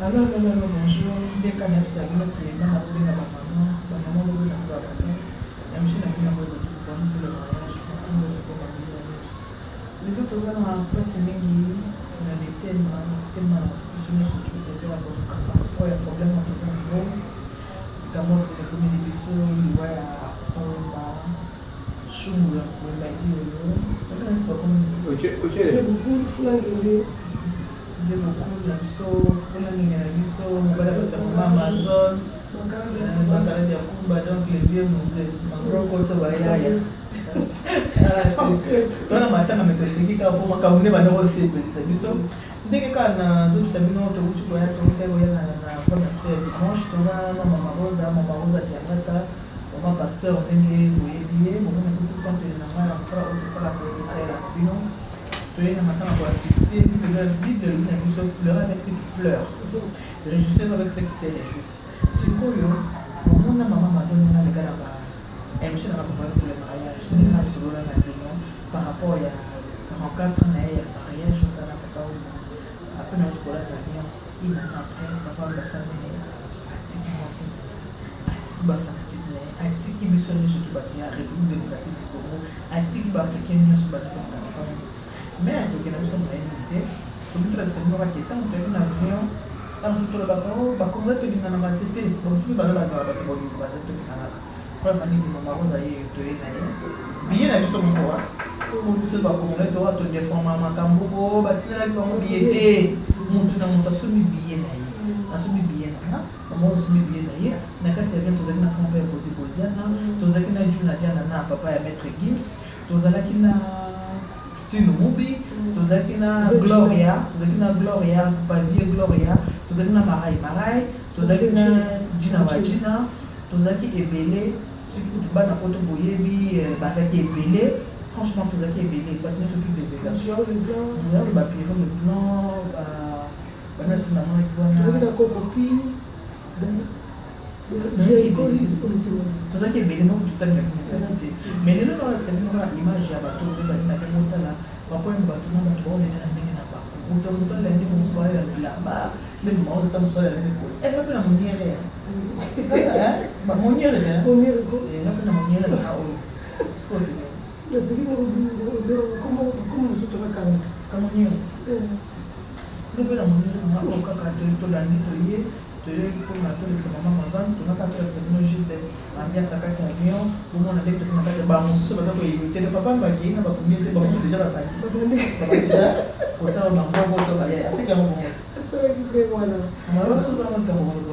Alors, bonjour. Bien qu'on ait ça, nous qui est dans la rue de la maman, de la papa, même si la vie n'a pas de tout pour le mariage, ensemble de ce qu'on a dit à l'autre. Les autres gens ont passé midi, on a des thèmes, qui sont surtout des heures à cause de papa. Pour les problèmes, on a besoin de l'eau. Comme on peut les communiquer des choses, il y a un chou, on m'a dit, on a un soir comme Ok. il y a beaucoup de flancs. Nde mokonzi na biso fulani na biso mobali abatanga Amazon bakaladi ya kumba donc le vieux musée magroko to bayaya tona matanga metoseki kaka mpo makambo nde banda kosepelisa biso ndenge kaka na nzobisa bino tokuti koya tokotai koya na fondation ya dimanche toza na mama rosa diangata mama pasteur ndenge boyebi ye bomona tokutanpele na ngai na mosala oyo tosalaka tosaelaka bino. Tu es un matin pour assister, la Bible nous dit pleurer avec ceux qui pleurent, réjouir avec ceux qui se réjouissent. C'est quoi, mon maman m'a dit que les gars là-bas, et monsieur n'a pas préparé pour le mariage, n'est pas sur la maison par rapport à 44 ans, il y a mariage, ça n'a pas eu. Après notre chocolat d'alliance, il a après, papa va s'amener à Tiki à Tiki fanatique, à Tiki missionnaire surtout, à la République démocratique du Congo, à Tiki africain, sur la mais donc nous sommes invités pour nous traverser le Nord qui est tant de l'avion dans tout le bateau bah comme là tu dis dans la tête donc tu vas là ça va te voir du passé tu dis là pour la famille de maman vous avez tu es là bien la mission quoi pour nous c'est pas comme là tu vas te défendre maman tambogo bah tu là comme billet monte dans mon tassu billet là tassu billet là maman tassu billet là na kati ya tu zaki na kampa ya poser na tu zaki na juna jana na papa ya maître Gims tu zaki na Stino Mubi, tozaki na Gloria, Pavie Gloria, tozaki na Marai, tozaki na Gina Wajina, tozaki ebele, ceux qui bana poto boyebi, basaki ebele, franchement tozaki ebele, batine sur toute délégation, le bapiro le blanc, bana sur la main qui wana. Tozaki na kokopi, tozaki ebele moko tutali na necessité mais lelo na olakisa bino kaka image ya bato nde balinaki motala bapoyemba bato na bato baolela na ndenge na bango moto alandi mosu balela bilamba nde mama ozata mosu alela nde koti nga mpe na moniere ya moniere te nga mpe na moniere na oyo sikoseke naseki comme mosusu tokakalata kamoniere nde mpe na moniere mama oyo kaka tolandi toye pour la tour de sa maman Amazon, tu n'as pas fait juste l'ambiance à 4 avions, pour mon avec tu n'as pas fait bon, c'est pas ça pour imiter le papa, mais qui n'a pas combien de bon, c'est déjà la taille. Déjà, pour ça, on a un bon vote, c'est qu'il y a un bon vote. C'est vrai que voilà. On va voir ce que ça va être comme on a.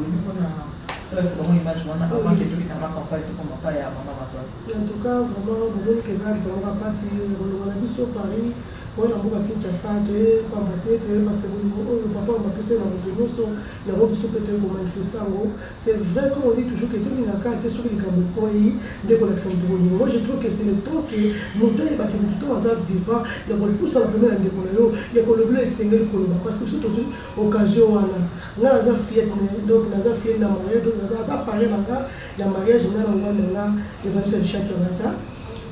C'est vraiment une image, on a avant que tu aies ma campagne, tu ne pas y à maman Amazon. En tout cas, vraiment, beaucoup de gens qui ont passé, on a vu sur Paris. Wana mboka Kinshasa te pambate te parce que oyo papa m'a poussé dans le noso ya robi so peut-être pour manifester ngo c'est vrai comme on dit toujours que tout le monde a sur les gambe koi de connexion de moi je trouve que c'est le temps que monter et battre tout temps à vivant il y a pour pousser la première de konayo il y a pour le bleu single koloba parce que surtout occasion wana nga za fiette donc nga fiette na mariage donc nga za parler nanga ya mariage na nga éventuellement chaque jour.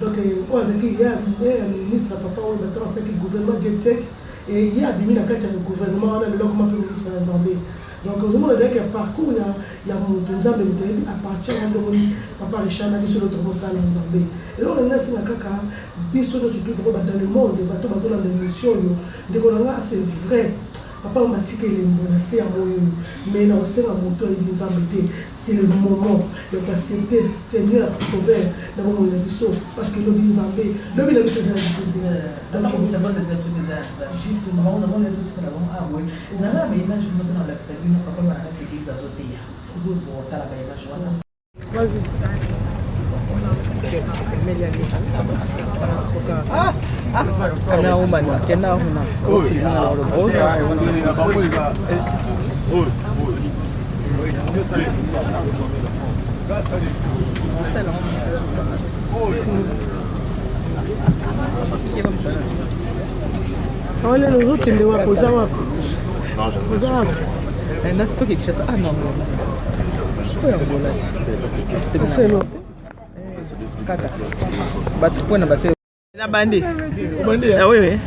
Donc, il y a un ministre, papa, c'est que le gouvernement jet set et il y a le gouvernement, on a le logement ministre en Zambie. Donc, au moment où il y a un parcours, il y a un Zambie à partir de papa Richard, il y a l'autre monsal en Zambie. Et là, on a un caca, surtout dans le monde, bateau dans l'émission, c'est vrai. Papa m'a dit que les menacés à mon mais non, c'est la moto et les embêtés. C'est le moment de accepter Seigneur Sauveur dans mon émission parce que l'objet zambé, l'objet de ces activités. Donc, nous avons des activités justement, nous avons les doutes que nous avons. Ah oui, nous avons une image dans l'extérieur, nous avons une église à Zotéa. Pour la image, voilà. Vas-y. Kana umana kena huna olha no outro ele vai posar uma na toki kishasa non foi a bolete c'est kata batu pona base Nabandi. Ah oui, oui.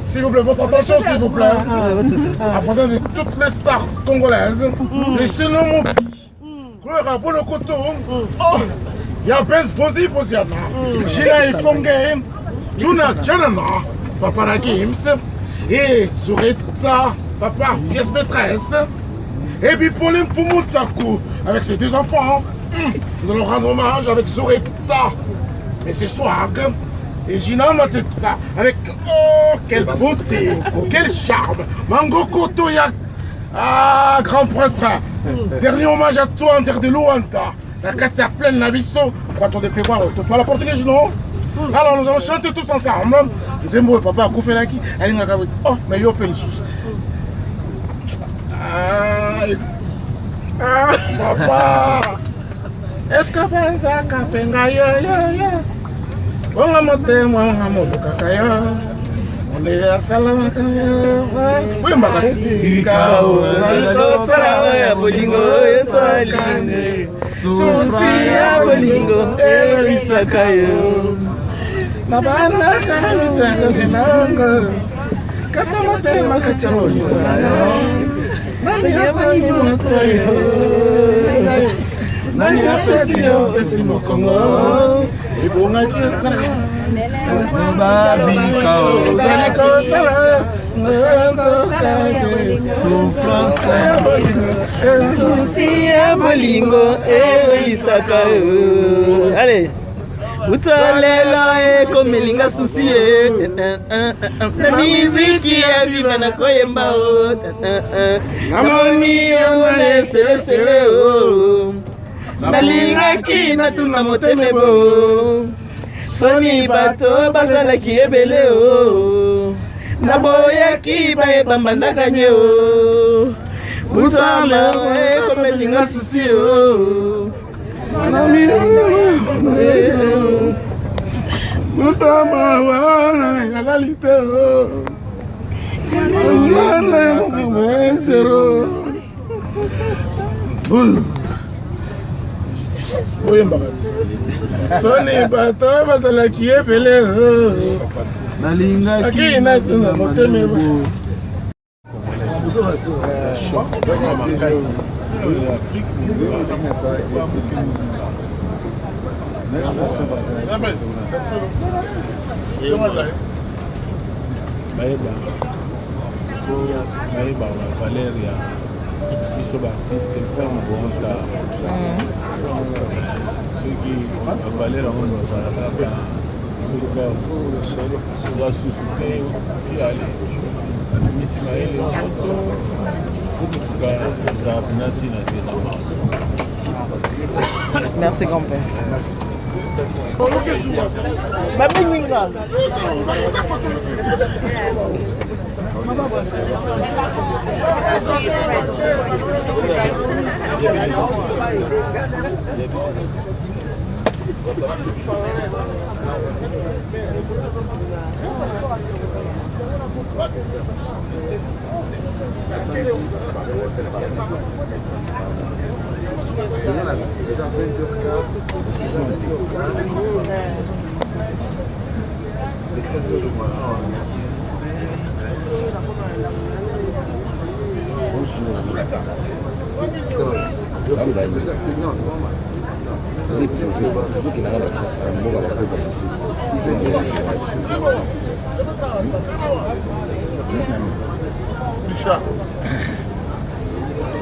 S'il vous plaît, votre attention, s'il vous plaît. À présent de toutes les stars congolaises, les stylos mopi, couleur pour le coton, oh, il y a Benz Bosi Bosiana, Gina Ifonge, Juna Janana, Papa Nagims, et Zureta, Papa pièce maîtresse, et puis Pauline Fumutaku, avec ses deux enfants. Nous allons rendre hommage avec Zureta et ses swags. Et Gina Mateta, avec oh, quelle beauté, quel charme. Mango Kotoyak, ah, grand prêtre. Dernier hommage à toi, en terre de Luanda. La Katia pleine Nabiso, quand on fait voir, tu fais la portugaise, non? Alors nous allons chanter tous ensemble. Zembo, papa, Koufelaki, Alinga Kabit. Oh, mais yo, Pensus. Papa, est-ce que Benza Kapenga, yo. On moté, on moto kakaya. On est à Salamakaya. Oui, Mbakati. Kao, Zaliko, Salaya, Bolingo, Esaline. Soucia, Bolingo, Erisakayo. Nabana, Kanamita, Benanga. Katamote, Makatabo, Nani Apani, Motoyo. Nani Apesio, Pesimo Congo. Souffrance bolingo elisaka. Allez, utalelo ekomelinga susi na miziki ya viva na koyemba namoni yongane selesele nalingaki natuna moteme bo soni bato bazalaki ebele o naboyaki bayebambandaka nye o butama ekomelinga susi o butama wana yalalite o zero. Oui, Sony bato bazalaki ebele nalingaki natuna moteme Valéria biso baartiste mpona bonta soki bavaler yango bazala kaka soka oza susu te fiale misi mayele moto okotika ozala mpena ntina te na masa. Merci grand-père. Babenginga.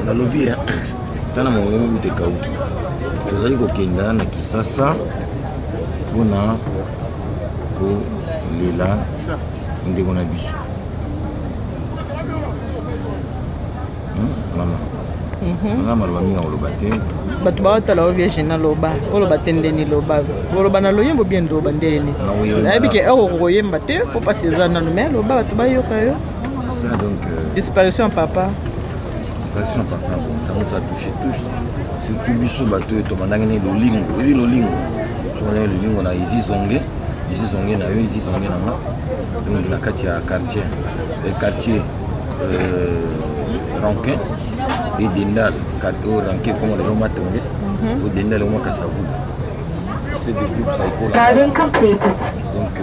nalobi tana mongongo ute kauki tozali kokenda na Kisasa mpona kolela ndeko na biso mama nga maloba mingi oloba te bato baotala ovierge naloba oloba te ndeni loba oloba na loyembo bien loba ndeni nayebi ke oko koyemba te po pasi eza nano me loba bato bayoka yo. C'est ça donc disparition papa bon, ça nous a touché tous surtout biso bato tomandangani lolingo ebi lolingo sona lolingo na ici songe na yo ici songe na nga donc na kati ya quartier Rankin et Dendal cadeau Rankin comme on le matonge au Dendal au Makasavu c'est des groupes psycho Donc,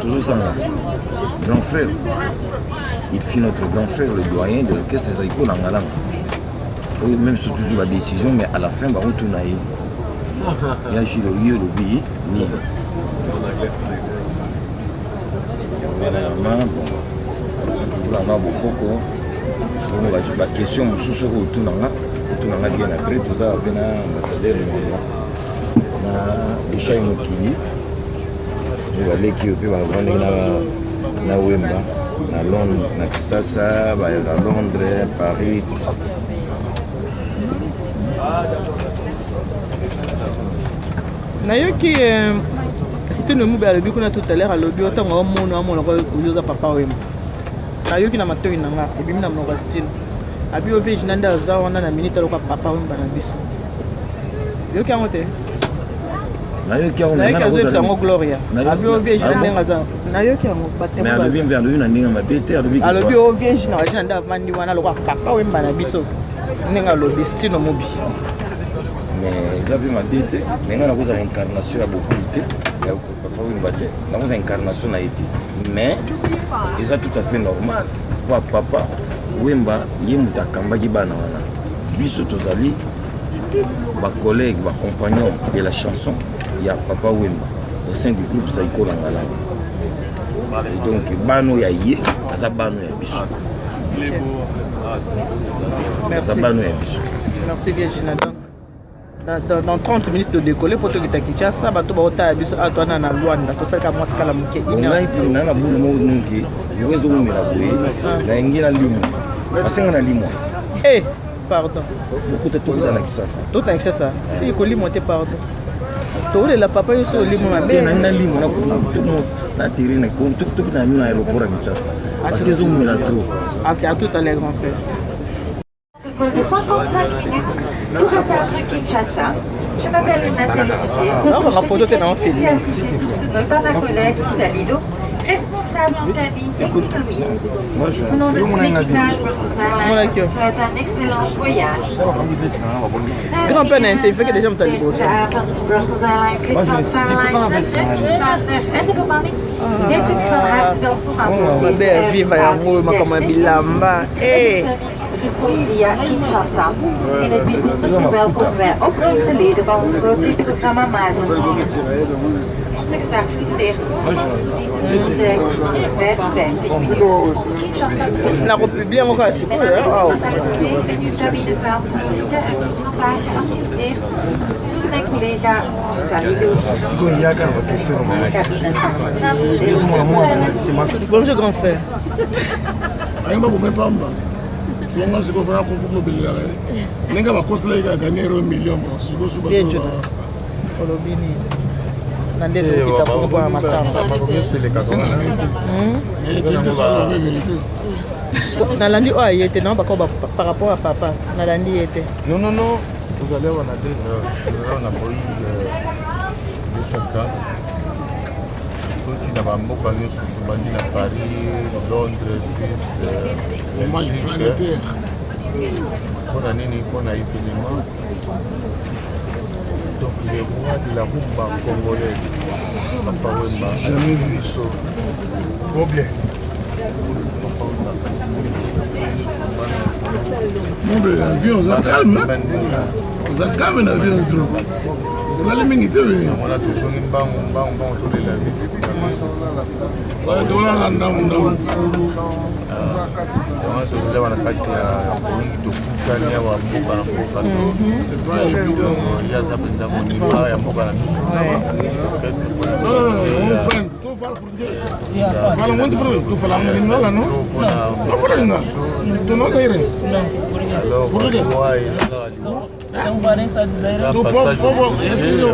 toujours ça, grand frère. Il fut notre grand frère, le doyen de l'orchestre Zaïko Langalang. Même sur toujours la décision, mais à la fin, on tourne. Il y a eu le lieu, le billet, ni. La question, je suis bien après, tout ça, ambassadeur, déjà une kili. Je vais aller qui peut avoir na Wemba, na Londres, na Kisasa, à Londres, Paris, tout ça. Nayoki c'était le mobile bi kuna tout à l'heure alobi otango mono amona ko uyoza papa wemba. Nayoki na matoi nanga ebimi na mnoka style. Abi ovej nanda za wana na minute lokwa papa wemba na biso. Yoki amote. Nayoki yango Gloria. Abi ovej nanga za. Nayoki yango batemba. Mais alobi na ninga mabete alobi. Alobi ovej na wajina nda vandi wana lokwa papa wemba na biso. Ninga lobi style no mobi. Mais ils avaient ma bête, mais nous avons l'incarnation à beaucoup de temps, l'incarnation a été. Mais ils ont tout à fait normal. Papa, Wemba, Yemuta Kamba Gibana, Bisso Tozali, ma collègue, ma compagnon de la chanson, il y a Papa Wemba, au sein du groupe Zaïko Langalang. Et donc, Bano Yaye, Azabano Yabisso. Merci. Merci Virginia. Dans 30 minutes de décoller pour te quitter Kinshasa, bato ba ota biso atwana na Luanda to saka mwasi kala muke ina ina na bulu mo nungi uwezo umela boye na ingina limu asenga na limu pardon beaucoup de na Kisasa to ta Kinshasa ko limu te pardon to le la papa yo so limu na be na limu na ko na tiri na ko tout na aéroport à Kinshasa parce que zo umela trop à tout à l'heure grand frère. De 55 minutes pour rechercher Kinshasa. Je m'appelle Nathalie Gauthier. Non, la photo est dans le film. Par ma collègue Dalido, responsable en cabine économie. Moi je Au nom de mon l'équipage, je vous Voilà, souhaite un excellent voyage. Grand-père n'a interviewé que déjà me talibo ça. Moi je l'explique ça avec ça. Bébé viva ya ngoi makama bilamba. Via Kinshasa. In het bijzonder verwelkomen wij ook de leden van ons grote programma Mazen. Gecertificeerd. Na republie ngo ka siku ya. Mijn collega Sigo Yaka va question Bonjour grand frère. Ayamba kumepamba. Songa siko fana kukuko bilala. Nenga bakosela ika gagner 1 million bon siko suba. Bien Olobini. Nande to kita kwa matamba. Nalandi o ayete non par rapport à papa. Nalandi était. Non, vous allez avoir la dette. On a pris 250. Quand il a beaucoup allé sur Paris, Londres, Suisse. Hommage planétaire. On a événement. Donc les rois de la rumba congolaise. Jamais vu ça. Bon bien. Non, mais l'avion, on a calme. On a calme l'avion. C'est pas les mingi TV. On a toujours une banque, on tourne la vie. Ouais, dollar là, non. C'est pas évident. Fala muito para tu falar uma língua lá, não? Não fala língua. Tu não sei isso. Português. Tem parência de Zaire. Tu por favor, onde é Zaire?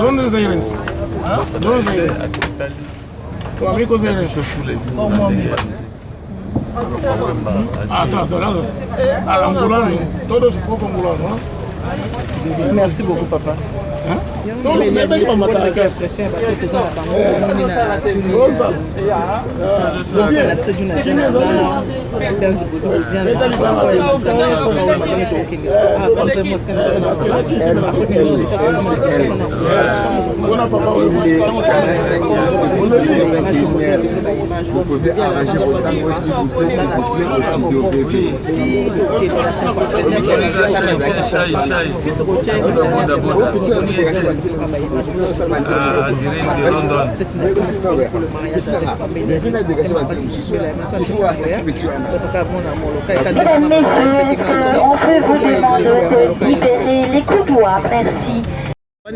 Onde é Zaire? Tu amigo Zaire? Como amigo. Ah, tá. Ah, angolano. Todos pouco angolano, hein? Merci beaucoup papa. Hein? Vous pouvez arranger autant aussi, vous pouvez s'il vous plaît au studio BV. Mesdames, messieurs, on peut vous demander de libérer les coudoirs, merci.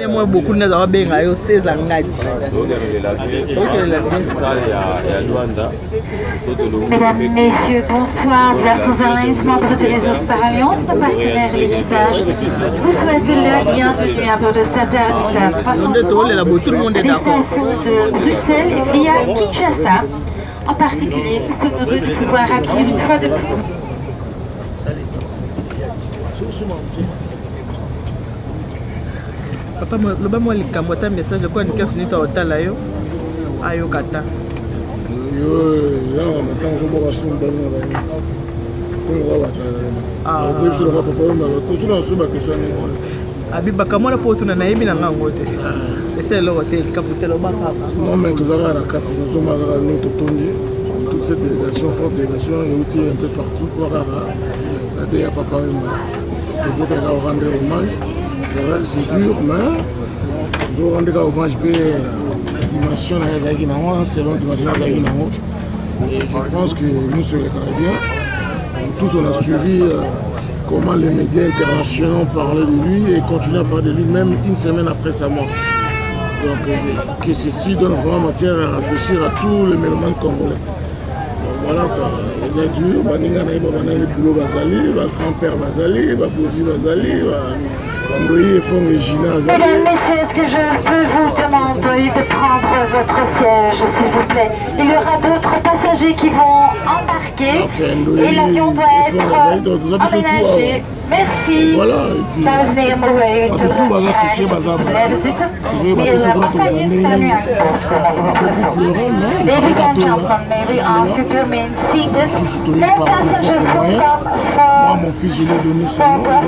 Moi beaucoup de gens bien yo 16 ans ngati. Mesdames, messieurs, bonsoir. Versus Airlines, membre de réseau Star Alliance, partenaire et l'équipage. Vous souhaitez la bienvenue à bord de Star Alliance. Tout le monde est d'accord. De Bruxelles via Kinshasa. En particulier, nous sommes heureux de pouvoir accueillir une fois de plus. Papa, le bas moi les cambois message de quoi ni kasi ni ta hôtel là yo ayo kata. Yo, là on attend je bois sur une bonne là. On va Ah, oui, je le vois papa mais tout dans sous ma question. Abi bakamona po tuna na yebi na ngango te. C'est le hôtel capitaine ba papa. Non mais tout ça la carte nous sommes à notre tondi. Toute cette délégation, forte délégation, est un peu partout pour la BA papa et moi. Toujours qu'on va rendre hommage. C'est vrai, c'est dur, mais toujours rendre hommage pour la dimension de la Zaguinamo, selon la dimension de la Zaguinamo. Et je pense que nous, sur les Canadiens, tous on a suivi comment les médias internationaux parlaient de lui et continuent à parler de lui, même une semaine après sa mort. Donc que ceci donne vraiment matière à réfléchir à tous les mélomanes congolais. Voilà, les adultes, les boulot Bazali, le grand-père Bazali, Babozi Bazali, Mesdames, messieurs, est-ce que je peux vous demander de prendre votre siège, s'il vous plaît? Il y aura d'autres passagers qui vont embarquer et l'avion doit être aménagé. Merci. Voilà, et puis, tout va toucher Bazab. Je vais battre sur notre année. On a beaucoup pleuré, mais il fallait moi, mon fils, je lui ai donné son nom.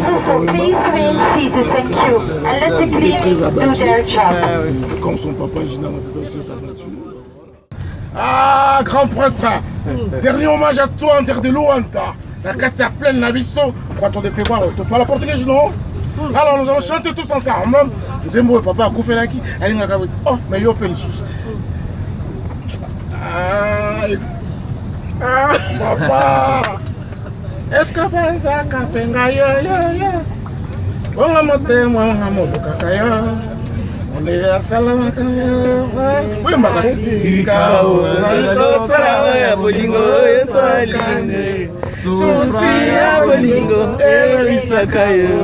Il est très abattu. Comme son papa, Gina m'a dit aussi abattu. Ah, grand prêtre, dernier hommage à toi en terre de Luanda. La carte pleine la bisso. Quand on fait voir, tu fais la portugais, non? Alors nous allons chanter tous ensemble. Zembo et papa, Koufé Laki, oh, mais yo pensus. Papa. Est-ce que Banza Kapenga yo? On a monté, moi, on a monté Kakayo. On est à Salamaka. Oui, Mbakati. Kao, Zaliko, Salaya, Bolingo, Saline. Soucia, Bolingo, Erisakayo.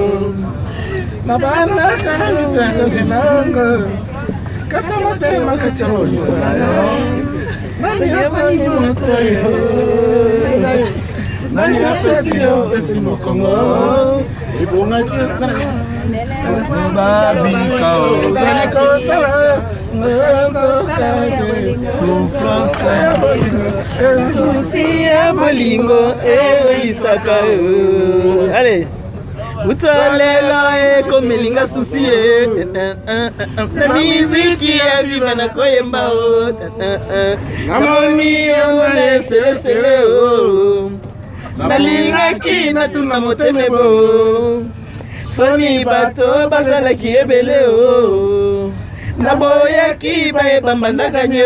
Nabana, Kamita, Binango. Katamate, Makatamoli. Nani apani Matoyo. Nani apesio, Pesimo Congo. Et bon, souffrance bolingo eisaka. Allez, utalelo ekomelinga susi na miziki ya viva na koyemba namoni yongole selesele nalingaki natuna moteme bo soni bato bazalaki ebele naboyaki bayebambandaka nye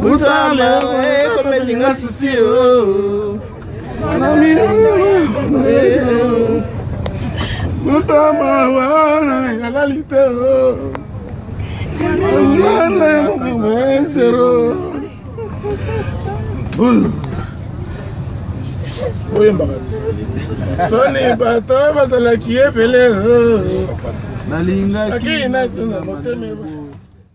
butama ekomelinga susi butama wana yalalite zero. Oui, Sony bato bazalaki ebele nalinga ki na moteme